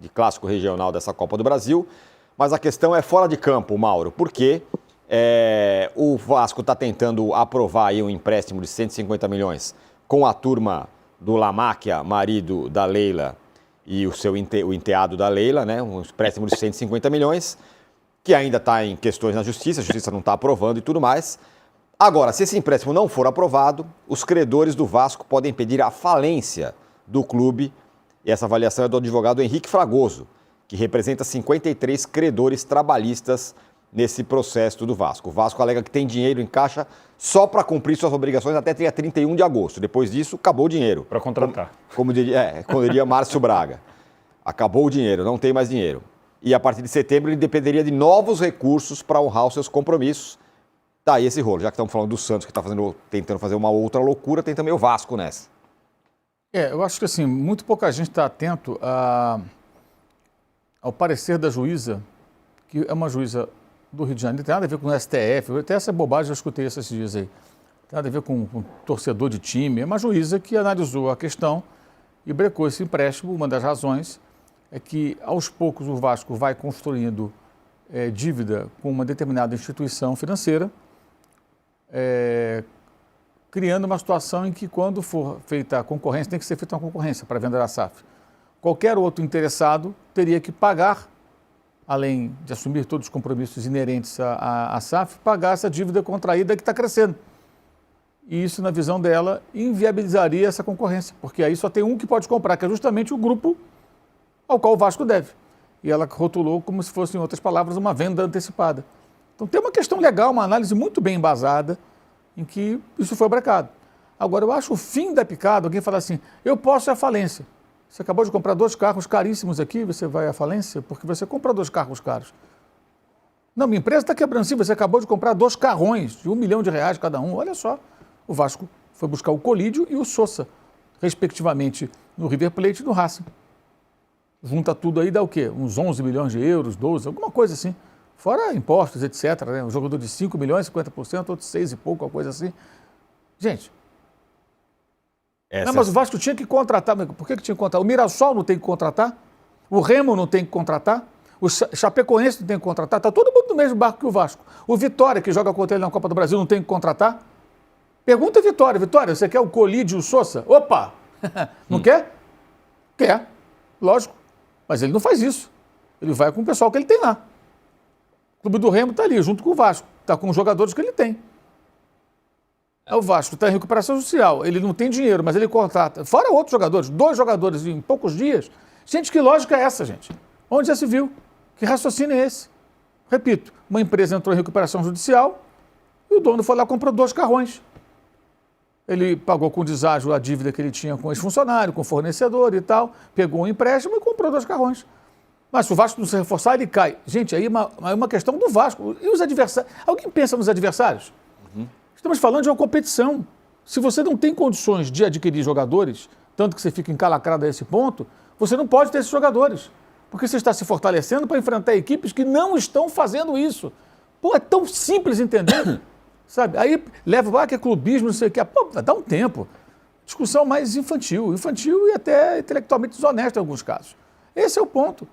de clássico regional dessa Copa do Brasil. Mas a questão é fora de campo, Mauro, porque o Vasco está tentando aprovar aí um empréstimo de 150 milhões com a turma do Lamáquia, marido da Leila, e o enteado da Leila, né? Um empréstimo de 150 milhões, que ainda está em questões na justiça, a justiça não está aprovando e tudo mais. Agora, se esse empréstimo não for aprovado, os credores do Vasco podem pedir a falência do clube, e essa avaliação é do advogado Henrique Fragoso, que representa 53 credores trabalhistas nesse processo do Vasco. O Vasco alega que tem dinheiro em caixa só para cumprir suas obrigações até dia 31 de agosto. Depois disso, acabou o dinheiro. Para contratar. Como diria Márcio Braga. Acabou o dinheiro, não tem mais dinheiro. E a partir de setembro ele dependeria de novos recursos para honrar os seus compromissos. Tá aí esse rolo. Já que estamos falando do Santos, que está tentando fazer uma outra loucura, tem também o Vasco nessa. Eu acho que assim, muito pouca gente está atento ao parecer da juíza, que é uma juíza do Rio de Janeiro, não tem nada a ver com o STF, até essa bobagem eu escutei esses dias aí, tem nada a ver com torcedor de time, é uma juíza que analisou a questão e brecou esse empréstimo. Uma das razões é que aos poucos o Vasco vai construindo dívida com uma determinada instituição financeira, criando uma situação em que quando for feita a concorrência, tem que ser feita uma concorrência para vender a SAF. Qualquer outro interessado teria que pagar, além de assumir todos os compromissos inerentes à SAF, pagar essa dívida contraída que está crescendo. E isso, na visão dela, inviabilizaria essa concorrência, porque aí só tem um que pode comprar, que é justamente o grupo ao qual o Vasco deve. E ela rotulou como se fosse, em outras palavras, uma venda antecipada. Então tem uma questão legal, uma análise muito bem embasada, em que isso foi brecado. Agora, eu acho o fim da picada, alguém fala assim, eu posso ir à falência. Você acabou de comprar 2 carros caríssimos aqui, você vai à falência porque você compra 2 carros caros. Não, minha empresa está quebrando sim, você acabou de comprar 2 carrões de R$1 milhão cada um. Olha só, o Vasco foi buscar o Colídio e o Sousa, respectivamente, no River Plate e no Racing. Junta tudo aí, dá o quê? Uns 11 milhões de euros, 12, alguma coisa assim. Fora impostos, etc. Né? Um jogador de 5 milhões, 50%, outro 6 e pouco, uma coisa assim. Gente... Não, mas o Vasco tinha que contratar. Por que tinha que contratar? O Mirassol não tem que contratar? O Remo não tem que contratar? O Chapecoense não tem que contratar? Está todo mundo no mesmo barco que o Vasco. O Vitória, que joga contra ele na Copa do Brasil, não tem que contratar? Pergunta a Vitória. Vitória, você quer o Colídio e o Sousa? Opa! Não quer? Quer, lógico. Mas ele não faz isso. Ele vai com o pessoal que ele tem lá. O Clube do Remo está ali, junto com o Vasco. Está com os jogadores que ele tem. O Vasco está em recuperação judicial, ele não tem dinheiro, mas ele contrata, fora outros jogadores, 2 jogadores em poucos dias. Gente, que lógica é essa, gente? Onde já se viu? Que raciocínio é esse? Repito, uma empresa entrou em recuperação judicial e o dono foi lá e comprou 2 carrões. Ele pagou com deságio a dívida que ele tinha com esse funcionário, com o fornecedor e tal, pegou um empréstimo e comprou 2 carrões. Mas se o Vasco não se reforçar, ele cai. Gente, aí é uma questão do Vasco. E os adversários? Alguém pensa nos adversários? Estamos falando de uma competição. Se você não tem condições de adquirir jogadores, tanto que você fica encalacrado a esse ponto, você não pode ter esses jogadores. Porque você está se fortalecendo para enfrentar equipes que não estão fazendo isso. Pô, é tão simples entender. Sabe? Aí leva, que é clubismo, não sei o quê. Pô, dá um tempo. Discussão mais infantil e até intelectualmente desonesta em alguns casos. Esse é o ponto.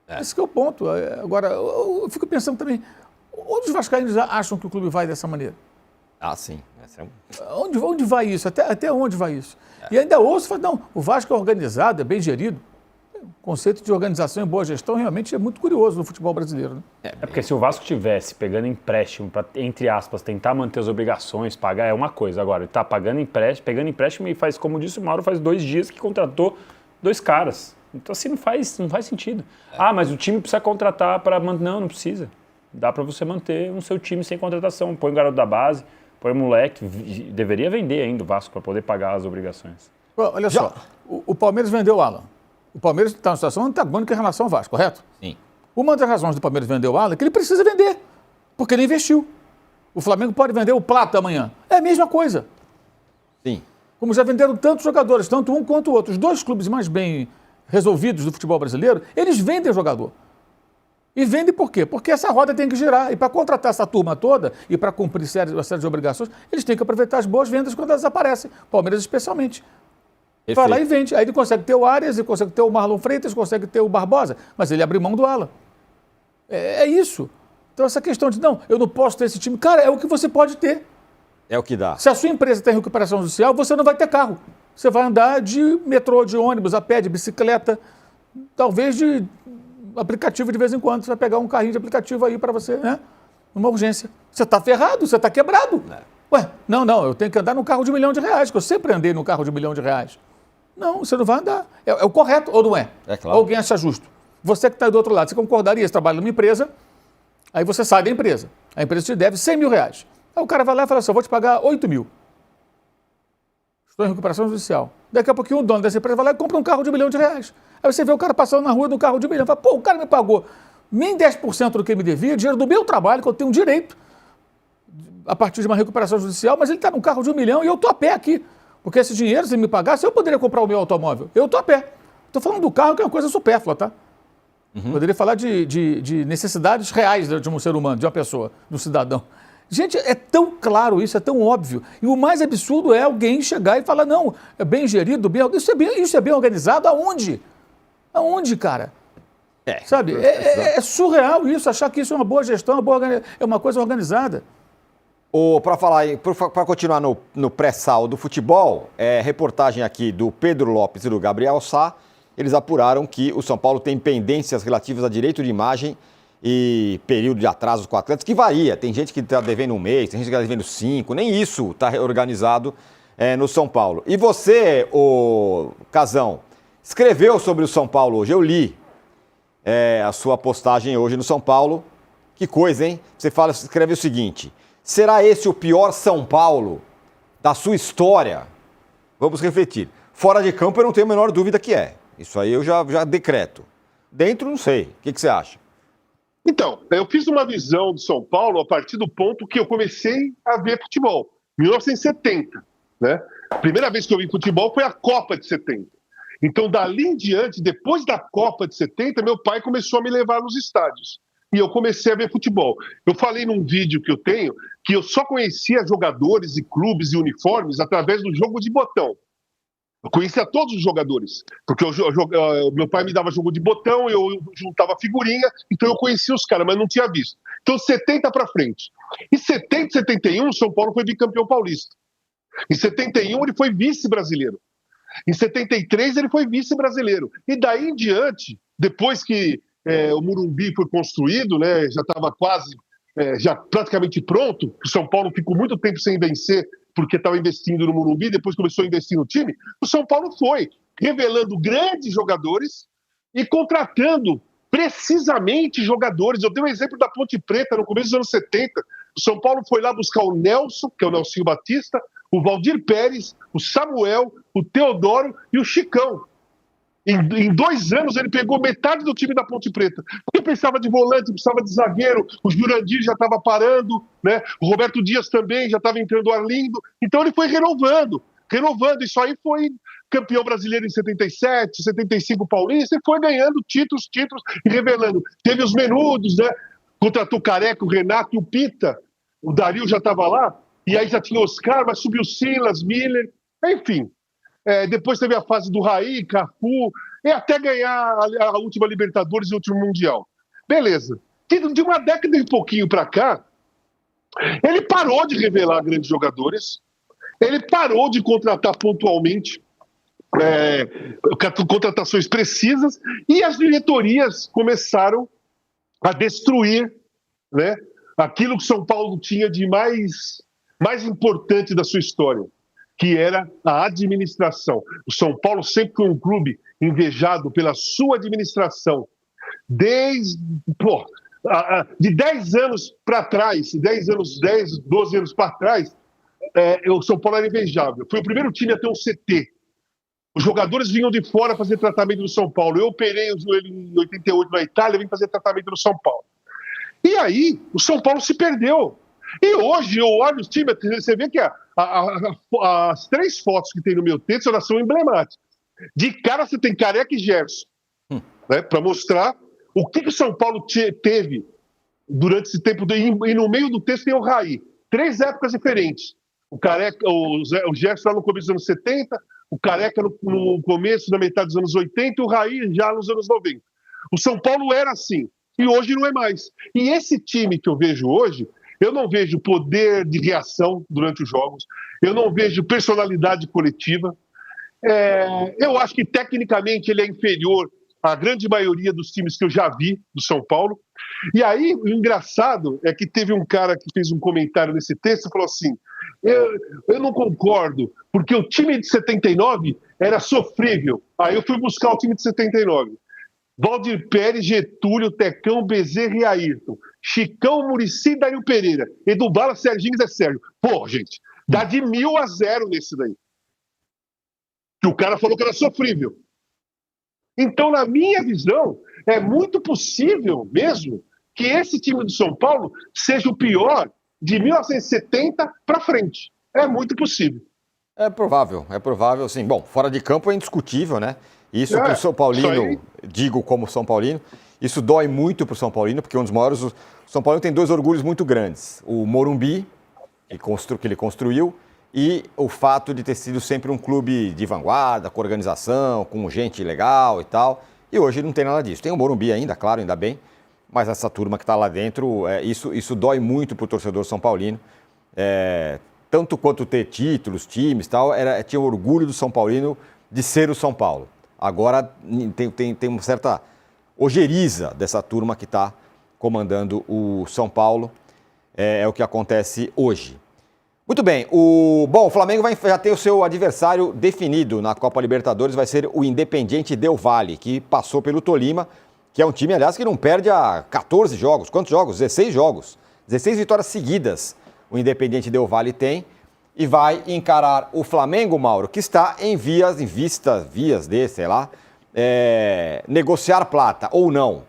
Esse que é o ponto. Agora, eu fico pensando também, onde os vascaínos acham que o clube vai dessa maneira? Ah, sim. Onde vai isso? Até onde vai isso? E ainda ouço falar, não, o Vasco é organizado, é bem gerido. O conceito de organização e boa gestão realmente é muito curioso no futebol brasileiro. Né? É porque se o Vasco tivesse pegando empréstimo para, entre aspas, tentar manter as obrigações, pagar, é uma coisa. Agora, ele está pegando empréstimo e faz, como disse o Mauro, faz 2 dias que contratou 2 caras. Então assim não faz sentido. Mas o time precisa contratar para manter. Não precisa. Dá para você manter o seu time sem contratação. Põe o garoto da base, põe o moleque, deveria vender ainda o Vasco para poder pagar as obrigações. Olha só, o Palmeiras vendeu o Alan. O Palmeiras está numa situação antagônica em relação ao Vasco, correto? Sim. Uma das razões do Palmeiras vender o Alan é que ele precisa vender, porque ele investiu. O Flamengo pode vender o Plata amanhã. É a mesma coisa. Sim. Como já venderam tantos jogadores, tanto um quanto o outro. Os 2 clubes mais bem resolvidos do futebol brasileiro, eles vendem jogador. E vende por quê? Porque essa roda tem que girar. E para contratar essa turma toda e para cumprir uma série de obrigações, eles têm que aproveitar as boas vendas quando elas aparecem. Palmeiras especialmente. Vai lá e vende. Aí ele consegue ter o Arias, ele consegue ter o Marlon Freitas, consegue ter o Barbosa, mas ele abre mão do Alan. É isso. Então essa questão de, não, eu não posso ter esse time. Cara, é o que você pode ter. É o que dá. Se a sua empresa tem recuperação judicial, você não vai ter carro. Você vai andar de metrô, de ônibus, a pé, de bicicleta, talvez de aplicativo de vez em quando. Você vai pegar um carrinho de aplicativo aí para você, né? Uma urgência. Você está ferrado, você está quebrado. Ué, não, eu tenho que andar num carro de R$ 1 milhão, que eu sempre andei num carro de R$ 1 milhão. Não, você não vai andar. É o correto ou não é? É claro. Alguém acha justo. Você que está do outro lado, você concordaria? Você trabalha numa empresa, aí você sai da empresa. A empresa te deve R$ 100 mil. Aí o cara vai lá e fala assim, eu vou te pagar 8 mil. Estou em recuperação judicial. Daqui a pouquinho o dono dessa empresa vai lá e compra um carro de R$ 1 milhão. Aí você vê o cara passando na rua no carro de R$ 1 milhão. Fala, pô, o cara me pagou nem 10% do que me devia, dinheiro do meu trabalho, que eu tenho direito a partir de uma recuperação judicial, mas ele está num carro de R$ 1 milhão e eu estou a pé aqui. Porque esse dinheiro, se ele me pagasse, eu poderia comprar o meu automóvel. Eu estou a pé. Estou falando do carro, que é uma coisa supérflua, tá? Poderia falar de necessidades reais de um ser humano, de uma pessoa, de um cidadão. Gente, é tão claro isso, é tão óbvio. E o mais absurdo é alguém chegar e falar, não, é bem gerido, isso é bem organizado, aonde? Aonde, cara? Sabe? É surreal isso, achar que isso é uma boa gestão, é uma coisa organizada. Para continuar no pré-sal do futebol, reportagem aqui do Pedro Lopes e do Gabriel Sá, eles apuraram que o São Paulo tem pendências relativas a direito de imagem e período de atrasos com atletas, que varia. Tem gente que está devendo 1 mês, tem gente que está devendo 5, nem isso está organizado no São Paulo. E você, Casão, escreveu sobre o São Paulo hoje, eu li a sua postagem hoje no São Paulo. Que coisa, hein? Você escreve o seguinte: será esse o pior São Paulo da sua história? Vamos refletir. Fora de campo eu não tenho a menor dúvida que é. Isso aí eu já decreto. Dentro, não sei. O que você acha? Então, eu fiz uma visão do São Paulo a partir do ponto que eu comecei a ver futebol. 1970, né? A primeira vez que eu vi futebol foi a Copa de 70. Então, dali em diante, depois da Copa de 70, meu pai começou a me levar nos estádios. E eu comecei a ver futebol. Eu falei num vídeo que eu tenho que eu só conhecia jogadores e clubes e uniformes através do jogo de botão. Eu conhecia todos os jogadores, porque meu pai me dava jogo de botão, eu juntava figurinha, então eu conhecia os caras, mas não tinha visto. Então, 70 para frente. Em 70 e 71, o São Paulo foi bicampeão paulista. Em 71, ele foi vice-brasileiro. Em 73, ele foi vice-brasileiro. E daí em diante, depois que o Morumbi foi construído, né, já estava quase, já praticamente pronto, o São Paulo ficou muito tempo sem vencer, porque estava investindo no Morumbi, depois começou a investir no time, o São Paulo foi revelando grandes jogadores e contratando precisamente jogadores. Eu dei um exemplo da Ponte Preta no começo dos anos 70. O São Paulo foi lá buscar o Nelson, que é o Nelsinho Batista, o Valdir Pérez, o Samuel, o Teodoro e o Chicão. Em 2 anos ele pegou metade do time da Ponte Preta. Porque precisava de volante, precisava de zagueiro, o Jurandir já estava parando, né? O Roberto Dias também, já estava entrando o Arlindo. Então ele foi renovando. Isso aí foi campeão brasileiro em 77, 75 paulista, e foi ganhando títulos e revelando. Teve os menudos, né? Contratou o Careca, o Renato e o Pita. O Dario já estava lá. E aí já tinha Oscar, mas subiu Silas, Miller, enfim. Depois teve a fase do Raí, Cafu, e até ganhar a última Libertadores e o último Mundial. Beleza. De uma década e pouquinho para cá, ele parou de revelar grandes jogadores, ele parou de contratar pontualmente contratações precisas, e as diretorias começaram a destruir, né, aquilo que São Paulo tinha de mais importante da sua história, que era a administração. O São Paulo sempre foi um clube invejado pela sua administração. De 10 anos para trás, 12 anos para trás, o São Paulo era invejável. Foi o primeiro time a ter um CT. Os jogadores vinham de fora fazer tratamento no São Paulo. Eu operei o joelho em 88 na Itália, vim fazer tratamento no São Paulo. E aí, o São Paulo se perdeu. E hoje, eu olho os times, você vê que as 3 fotos que tem no meu texto, elas são emblemáticas. De cara, você tem Careca e Gerson, né, para mostrar o que o São Paulo teve durante esse tempo. E no meio do texto tem o Raí. 3 épocas diferentes. O Gerson lá no começo dos anos 70, o Careca no começo, na metade dos anos 80, e o Raí já nos anos 90. O São Paulo era assim, e hoje não é mais. E esse time que eu vejo hoje, eu não vejo poder de reação durante os jogos, eu não vejo personalidade coletiva. Eu acho que tecnicamente ele é inferior à grande maioria dos times que eu já vi do São Paulo. E aí, o engraçado é que teve um cara que fez um comentário nesse texto e falou assim: eu não concordo, porque o time de 79 era sofrível. Aí eu fui buscar o time de 79. Valdir Pérez, Getúlio, Tecão, Bezerra e Ayrton. Chicão, Muricy e Dario Pereira. Edu Bala, Serginho e Zé Sérgio. Pô, gente, dá de 1.000-0 nesse daí. Que o cara falou que era sofrível. Então, na minha visão, é muito possível mesmo que esse time do São Paulo seja o pior de 1970 para frente. É muito possível. É provável, sim. Bom, fora de campo é indiscutível, né? Isso para o São Paulino, digo como São Paulino, isso dói muito para o São Paulino, porque um dos maiores... O São Paulino tem dois orgulhos muito grandes. O Morumbi, que ele construiu, e o fato de ter sido sempre um clube de vanguarda, com organização, com gente legal e tal. E hoje não tem nada disso. Tem o Morumbi ainda, claro, ainda bem, mas essa turma que está lá dentro, isso dói muito para o torcedor são paulino. Tanto quanto ter títulos, times e tal, tinha orgulho do São Paulino de ser o São Paulo. Agora tem uma certa ojeriza dessa turma que está comandando o São Paulo. É o que acontece hoje. Muito bem, o Flamengo já tem o seu adversário definido na Copa Libertadores, vai ser o Independiente Del Valle, que passou pelo Tolima, que é um time, aliás, que não perde há 14 jogos. Quantos jogos? 16 jogos. 16 vitórias seguidas o Independiente Del Valle tem, e vai encarar o Flamengo, Mauro, que está em vias de, sei lá, negociar plata ou não.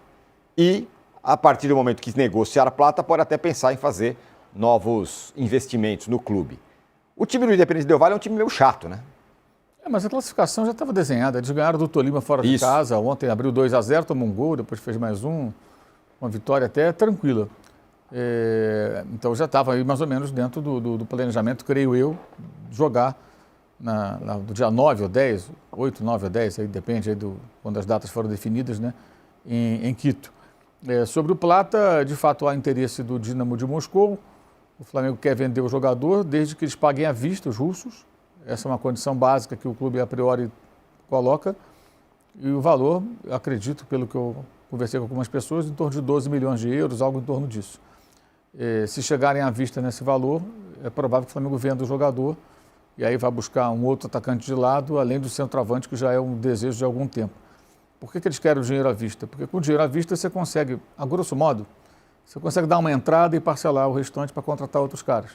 E, a partir do momento que negociar plata, pode até pensar em fazer novos investimentos no clube. O time do Independiente Del Valle é um time meio chato, né? Mas a classificação já estava desenhada. Eles ganharam do Tolima fora de casa. Ontem abriu 2-0, tomou um gol, depois fez mais uma vitória até tranquila. Então já estava aí mais ou menos dentro do planejamento, creio eu, jogar do dia 9 ou 10, 8, 9 ou 10, aí depende aí quando as datas foram definidas, né, em Quito. Sobre o Plata, de fato há interesse do Dinamo de Moscou. O Flamengo quer vender o jogador desde que eles paguem à vista, os russos. Essa é uma condição básica que o clube a priori coloca. E o valor, acredito, pelo que eu conversei com algumas pessoas, em torno de 12 milhões de euros, algo em torno disso. Se chegarem à vista nesse valor, é provável que o Flamengo venda o jogador e aí vai buscar um outro atacante de lado, além do centroavante, que já é um desejo de algum tempo. Por que eles querem o dinheiro à vista? Porque com o dinheiro à vista você consegue, a grosso modo, você consegue dar uma entrada e parcelar o restante para contratar outros caras.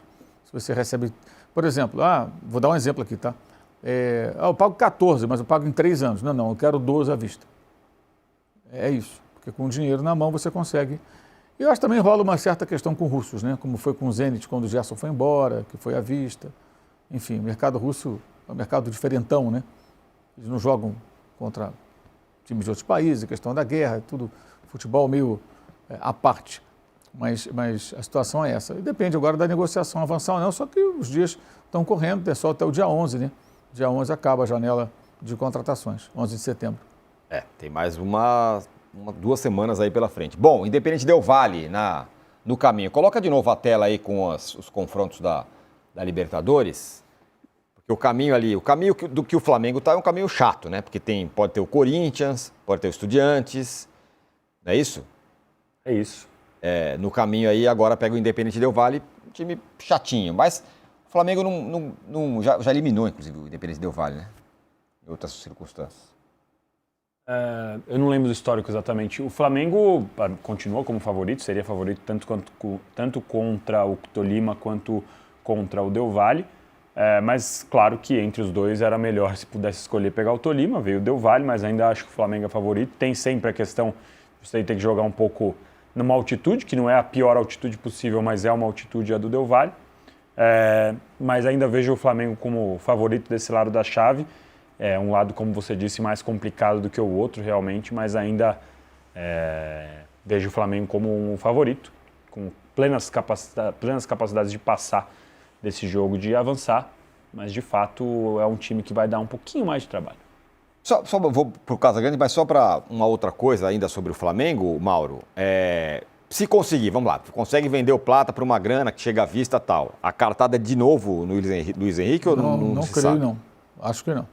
Se você recebe, por exemplo, vou dar um exemplo aqui, tá? Eu pago 14, mas eu pago em 3 anos. Não, eu quero 12 à vista. É isso, porque com o dinheiro na mão você consegue. E eu acho que também rola uma certa questão com russos, né? Como foi com o Zenit quando o Gerson foi embora, que foi à vista. Enfim, o mercado russo é um mercado diferentão, né? Eles não jogam contra times de outros países, questão da guerra, tudo futebol meio à parte. Mas a situação é essa. E depende agora da negociação avançar ou não, só que os dias estão correndo, é só até o dia 11, né? Dia 11 acaba a janela de contratações, 11 de setembro. Tem mais 2 semanas aí pela frente. Bom, Independiente Del Valle no caminho. Coloca de novo a tela aí com os confrontos da Libertadores. Porque o caminho do que o Flamengo está é um caminho chato, né? Porque pode ter o Corinthians, pode ter o Estudiantes, não é isso? É isso. No caminho aí, agora pega o Independiente Del Valle, um time chatinho. Mas o Flamengo já eliminou, inclusive, o Independiente Del Valle, né? Em outras circunstâncias. Eu não lembro do histórico exatamente. O Flamengo continua como favorito, seria favorito tanto contra o Tolima quanto contra o Del Valle. Mas claro que entre os dois era melhor se pudesse escolher pegar o Tolima. Veio o Del Valle, mas ainda acho que o Flamengo é favorito. Tem sempre a questão de você ter que jogar um pouco numa altitude, que não é a pior altitude possível, mas é uma altitude a do Del Valle. Mas ainda vejo o Flamengo como favorito desse lado da chave. É um lado, como você disse, mais complicado do que o outro, realmente, mas ainda vejo o Flamengo como um favorito, com plenas capacidades de passar desse jogo, de avançar. Mas, de fato, é um time que vai dar um pouquinho mais de trabalho. Só vou para o Casagrande, mas só para uma outra coisa ainda sobre o Flamengo, Mauro. Se conseguir, vamos lá, consegue vender o Plata por uma grana que chega à vista e tal. A cartada é de novo no Luiz Henrique ou não se creio, sabe? não. Acho que não.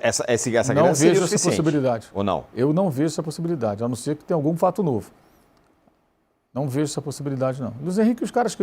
Essa Não grana seria vejo o essa suficiente, possibilidade. ou não? Eu não vejo essa possibilidade, a não ser que tenha algum fato novo. Não vejo essa possibilidade, não. Luiz Henrique, os caras